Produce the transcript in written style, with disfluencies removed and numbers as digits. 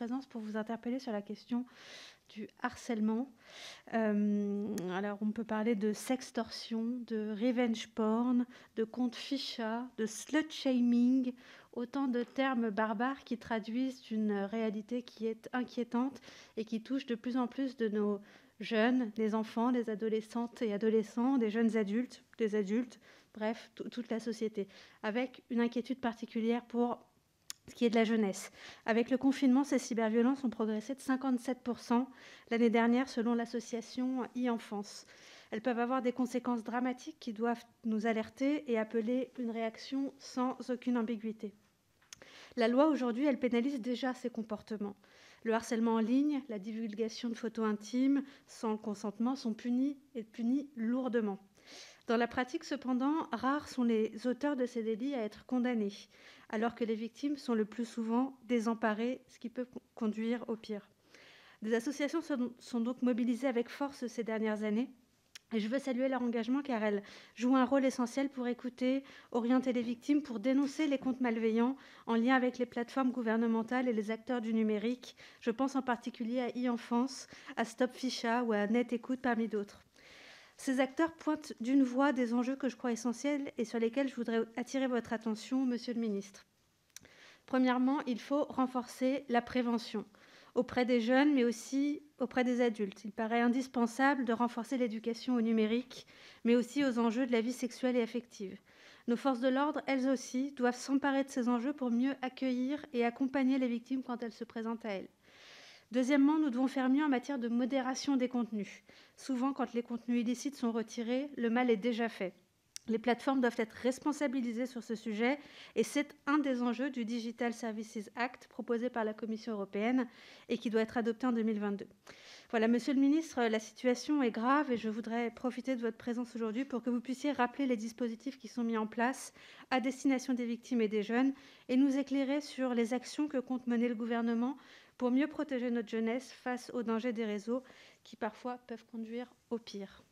présence pour vous interpeller sur la question du harcèlement. Alors, on peut parler de sextorsion, de revenge porn, de compte ficha, de slut-shaming, autant de termes barbares qui traduisent une réalité qui est inquiétante et qui touche de plus en plus de nos jeunes, des enfants, des adolescentes et adolescents, des jeunes adultes, des adultes, bref, toute la société, avec une inquiétude particulière pour ce qui est de la jeunesse. Avec le confinement, ces cyberviolences ont progressé de 57% l'année dernière, selon l'association e-Enfance. Elles peuvent avoir des conséquences dramatiques qui doivent nous alerter et appeler une réaction sans aucune ambiguïté. La loi, aujourd'hui, elle pénalise déjà ces comportements. Le harcèlement en ligne, la divulgation de photos intimes sans le consentement sont punis et punis lourdement. Dans la pratique, cependant, rares sont les auteurs de ces délits à être condamnés, alors que les victimes sont le plus souvent désemparées, ce qui peut conduire au pire. Des associations sont donc mobilisées avec force ces dernières années, et je veux saluer leur engagement car elles jouent un rôle essentiel pour écouter, orienter les victimes, pour dénoncer les comptes malveillants en lien avec les plateformes gouvernementales et les acteurs du numérique. Je pense en particulier à e-Enfance, à Stop Ficha ou à Net Écoute parmi d'autres. Ces acteurs pointent d'une voix des enjeux que je crois essentiels et sur lesquels je voudrais attirer votre attention, Monsieur le Ministre. Premièrement, il faut renforcer la prévention auprès des jeunes, mais aussi auprès des adultes. Il paraît indispensable de renforcer l'éducation au numérique, mais aussi aux enjeux de la vie sexuelle et affective. Nos forces de l'ordre, elles aussi, doivent s'emparer de ces enjeux pour mieux accueillir et accompagner les victimes quand elles se présentent à elles. Deuxièmement, nous devons faire mieux en matière de modération des contenus. Souvent, quand les contenus illicites sont retirés, le mal est déjà fait. Les plateformes doivent être responsabilisées sur ce sujet et c'est un des enjeux du Digital Services Act proposé par la Commission européenne et qui doit être adopté en 2022. Voilà, Monsieur le Ministre, la situation est grave et je voudrais profiter de votre présence aujourd'hui pour que vous puissiez rappeler les dispositifs qui sont mis en place à destination des victimes et des jeunes et nous éclairer sur les actions que compte mener le gouvernement pour mieux protéger notre jeunesse face aux dangers des réseaux qui parfois peuvent conduire au pire.